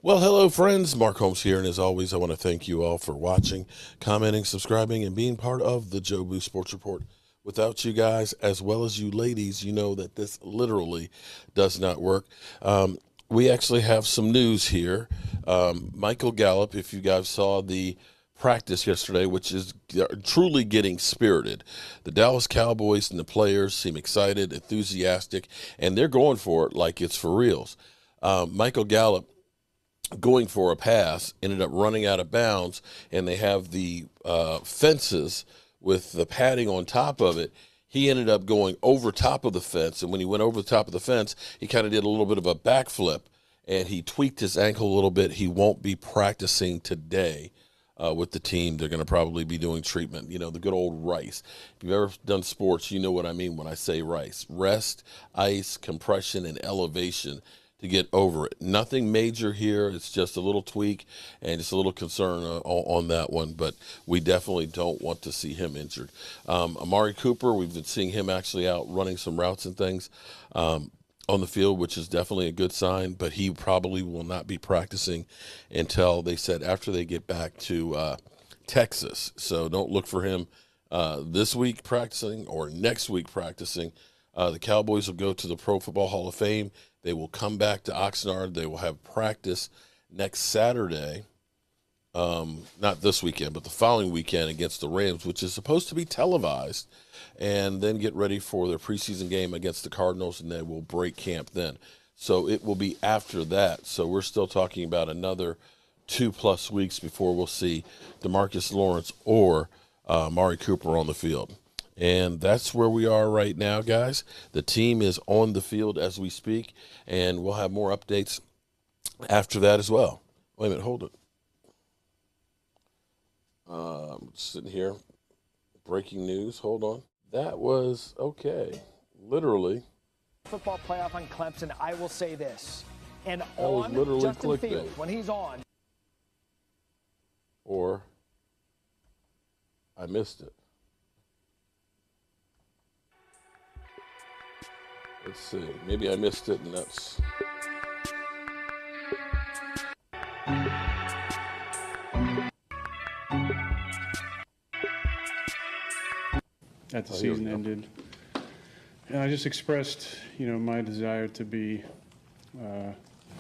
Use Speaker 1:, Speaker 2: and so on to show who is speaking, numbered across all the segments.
Speaker 1: Well, hello, friends. Mark Holmes here, and as always, I want to thank you all for watching, commenting, subscribing, and being part of the Joe Boo Sports Report. Without you guys, as well as you ladies, you know that this literally does not work. We actually have some news here. Michael Gallup, if you guys saw the practice yesterday, which is truly getting spirited. The Dallas Cowboys and the players seem excited, enthusiastic, and they're going for it like it's for reals. Michael Gallup, going for a pass, ended up running out of bounds, and they have the fences with the padding on top of it. He ended up going over top of the fence, and when he went over the top of the fence, he kind of did a little bit of a backflip, and he tweaked his ankle a little bit. He won't be practicing today with the team. They're going to probably be doing treatment, you know, the good old rice. If you've ever done sports, you know what I mean when I say rice. Rest, ice, compression, and elevation to get over it. Nothing major here. It's just a little tweak and just a little concern on that one, but we definitely don't want to see him injured. Amari Cooper, we've been seeing him actually out running some routes and things on the field, which is definitely a good sign, but he probably will not be practicing until, they said, after they get back to Texas. So don't look for him this week practicing or next week practicing. The Cowboys will go to the Pro Football Hall of Fame. They will come back to Oxnard. They will have practice next Saturday, not this weekend, but the following weekend against the Rams, which is supposed to be televised, and then get ready for their preseason game against the Cardinals, and they will break camp then. So it will be after that. So we're still talking about another 2+ weeks before we'll see DeMarcus Lawrence or Amari Cooper on the field. And that's where we are right now, guys. The team is on the field as we speak, and we'll have more updates after that as well. Wait a minute, hold it. I'm sitting here. Breaking news, hold on. That was, okay, literally.
Speaker 2: Football playoff on Clemson, I will say this. And
Speaker 1: that was
Speaker 2: on
Speaker 1: literally
Speaker 2: Justin
Speaker 1: clickbait.
Speaker 2: Fields, when he's on.
Speaker 1: Or I missed it. Let's see. Maybe I missed it, and that's.
Speaker 3: At the season ended, and I just expressed, my desire to be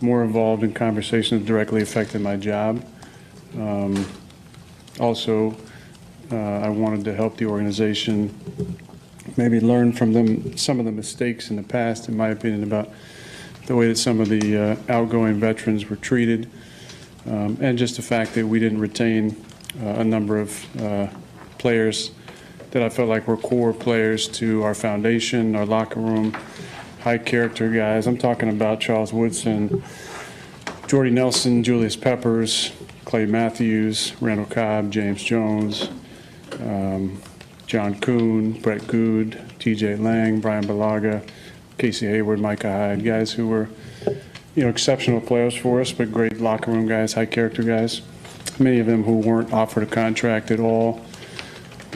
Speaker 3: more involved in conversations that directly affected my job. Also, I wanted to help the organization maybe learn from them some of the mistakes in the past, in my opinion, about the way that some of the outgoing veterans were treated, and just the fact that we didn't retain a number of players that I felt like were core players to our foundation, our locker room, high character guys. I'm talking about Charles Woodson, Jordy Nelson, Julius Peppers, Clay Matthews, Randall Cobb, James Jones, John Kuhn, Brett Good, T.J. Lang, Brian Balaga, Casey Hayward, Micah Hyde, guys who were, exceptional players for us, but great locker room guys, high character guys. Many of them who weren't offered a contract at all,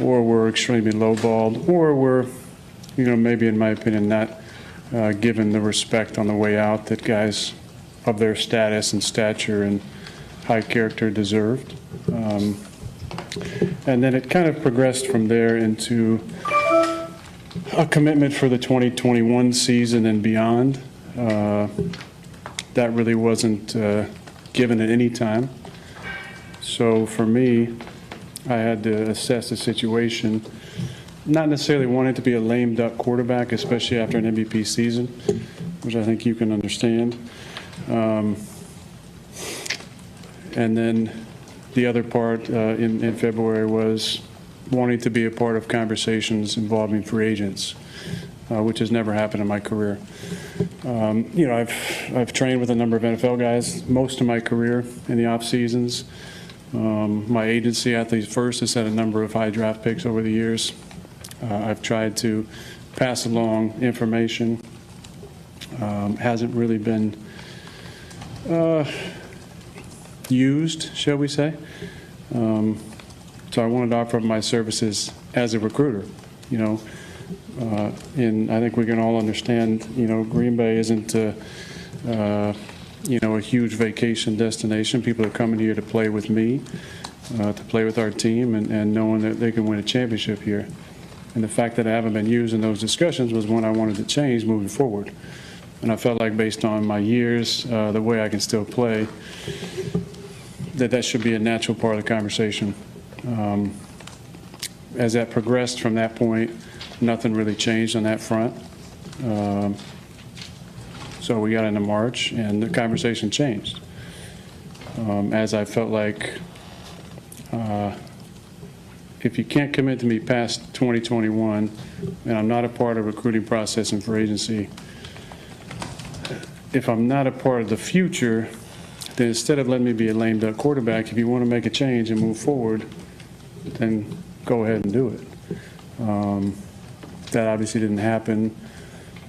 Speaker 3: or were extremely lowballed, or were, maybe in my opinion, not given the respect on the way out that guys of their status and stature and high character deserved. And then it kind of progressed from there into a commitment for the 2021 season and beyond. That really wasn't given at any time. So for me, I had to assess the situation, not necessarily wanting to be a lame duck quarterback, especially after an MVP season, which I think you can understand. And then the other part in February was wanting to be a part of conversations involving free agents, which has never happened in my career. I've trained with a number of NFL guys most of my career in the off seasons. My agency, Athletes First, has had a number of high draft picks over the years. I've tried to pass along information. Hasn't really been used, shall we say. So I wanted to offer my services as a recruiter, and I think we can all understand, Green Bay isn't a huge vacation destination. People are coming here to play with me, to play with our team, and knowing that they can win a championship here. And the fact that I haven't been used in those discussions was one I wanted to change moving forward. And I felt like based on my years, the way I can still play, that should be a natural part of the conversation. As that progressed from that point, nothing really changed on that front. So we got into March, and the conversation changed. As I felt like if you can't commit to me past 2021, and I'm not a part of recruiting process and for agency, if I'm not a part of the future, then instead of letting me be a lame duck quarterback, if you want to make a change and move forward, then go ahead and do it. That obviously didn't happen.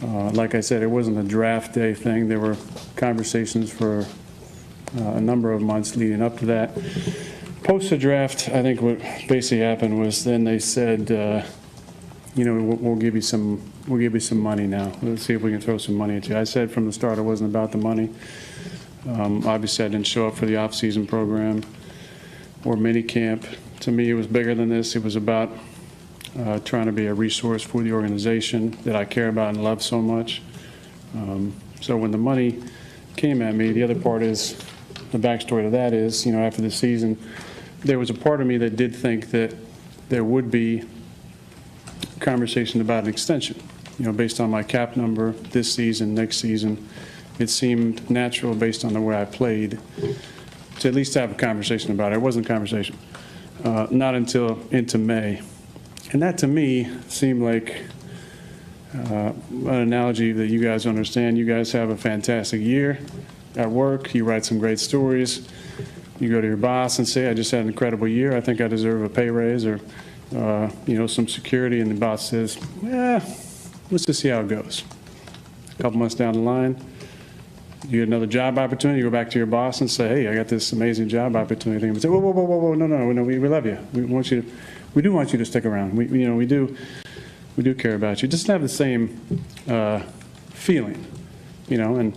Speaker 3: Like I said, it wasn't a draft day thing. There were conversations for a number of months leading up to that. Post the draft, I think what basically happened was then they said, we'll give you some money now. Let's see if we can throw some money at you. I said from the start it wasn't about the money. Obviously, I didn't show up for the off-season program or mini camp. To me, it was bigger than this. It was about trying to be a resource for the organization that I care about and love so much. So when the money came at me, the other part is, the backstory to that is, after the season, there was a part of me that did think that there would be conversation about an extension. Based on my cap number this season, next season, it seemed natural based on the way I played to at least have a conversation about it. It wasn't a conversation, not until into May. And that to me seemed like an analogy that you guys understand. You guys have a fantastic year at work. You write some great stories. You go to your boss and say, I just had an incredible year. I think I deserve a pay raise or, some security. And the boss says, let's just see how it goes. A couple months down the line, you get another job opportunity. You go back to your boss and say, hey, I got this amazing job opportunity. And say, whoa, no, we love you. We do want you to stick around. We do care about you. Just have the same feeling, and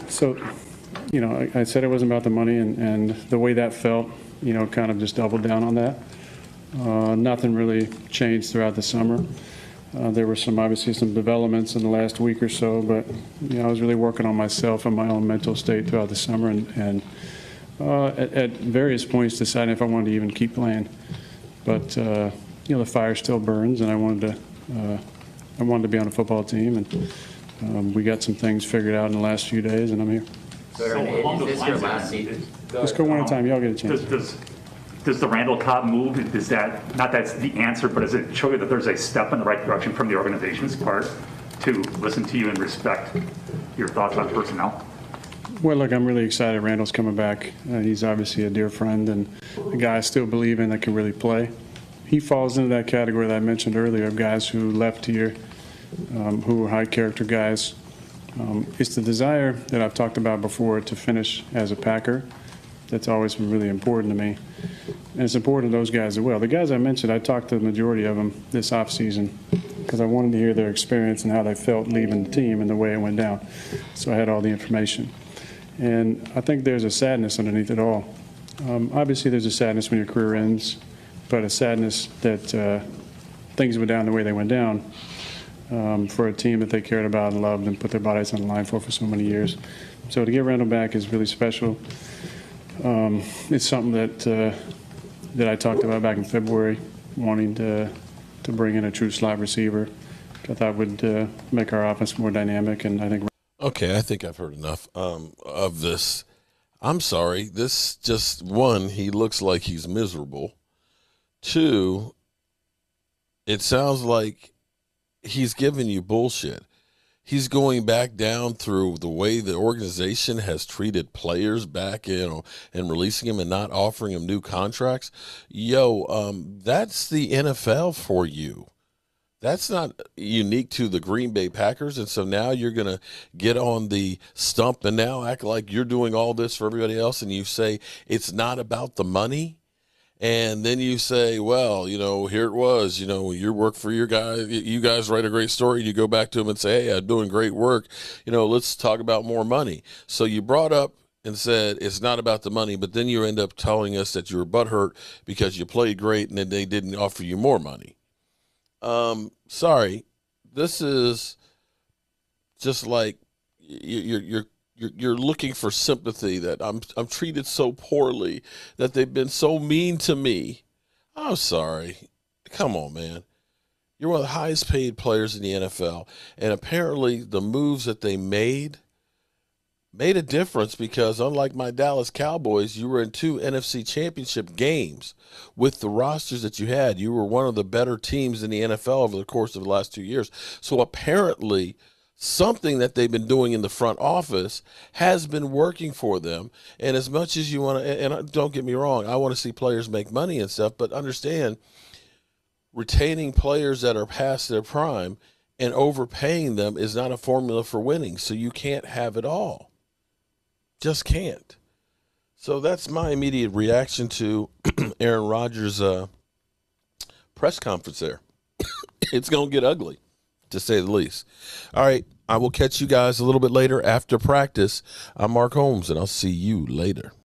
Speaker 3: so, I said it wasn't about the money, and the way that felt, kind of just doubled down on that. Nothing really changed throughout the summer. There were obviously some developments in the last week or so, but I was really working on myself and my own mental state throughout the summer, and at various points deciding if I wanted to even keep playing. But the fire still burns, and I wanted to be on a football team, and we got some things figured out in the last few days, and I'm here.
Speaker 4: So along those lines,
Speaker 3: Let's go one at a time. Y'all get a chance.
Speaker 4: Does the Randall Cobb move, is that, not that's the answer, but does it show you that there's a step in the right direction from the organization's part to listen to you and respect your thoughts on personnel?
Speaker 3: Well, look, I'm really excited Randall's coming back. He's obviously a dear friend and a guy I still believe in that can really play. He falls into that category that I mentioned earlier of guys who left here, who are high-character guys. It's the desire that I've talked about before to finish as a Packer. That's always been really important to me. And it's important to those guys as well. The guys I mentioned, I talked to the majority of them this offseason because I wanted to hear their experience and how they felt leaving the team and the way it went down. So I had all the information. And I think there's a sadness underneath it all. Obviously, there's a sadness when your career ends, but a sadness that things went down the way they went down for a team that they cared about and loved and put their bodies on the line for so many years. So to get Randall back is really special. It's something that I talked about back in February, wanting to bring in a true slot receiver. I thought would make our offense more dynamic, and I think.
Speaker 1: Okay, I think I've heard enough of this. I'm sorry. This just, one, he looks like he's miserable. Two, it sounds like he's giving you bullshit. He's going back down through the way the organization has treated players back, and releasing them and not offering them new contracts. That's the NFL for you. That's not unique to the Green Bay Packers. And so now you're going to get on the stump and now act like you're doing all this for everybody else. And you say it's not about the money. And then you say, well, here it was, you work for your guy, you guys write a great story, you go back to them and say, hey, I'm doing great work, let's talk about more money. So you brought up and said it's not about the money, but then you end up telling us that you were butthurt because you played great and then they didn't offer you more money. Sorry, this is just like you're looking for sympathy, that I'm treated so poorly, that they've been so mean to me. I'm sorry. Come on, man. You're one of the highest paid players in the NFL, and apparently the moves that they made a difference, because unlike my Dallas Cowboys, you were in 2 NFC championship games with the rosters that you had. You were one of the better teams in the NFL over the course of the last 2 years. So apparently something that they've been doing in the front office has been working for them. And as much as you want to, and don't get me wrong, I want to see players make money and stuff, but understand, retaining players that are past their prime and overpaying them is not a formula for winning. So you can't have it all. Just can't. So that's my immediate reaction to Aaron Rodgers' press conference there. It's going to get ugly, to say the least. All right, I will catch you guys a little bit later after practice. I'm Mark Holmes, and I'll see you later.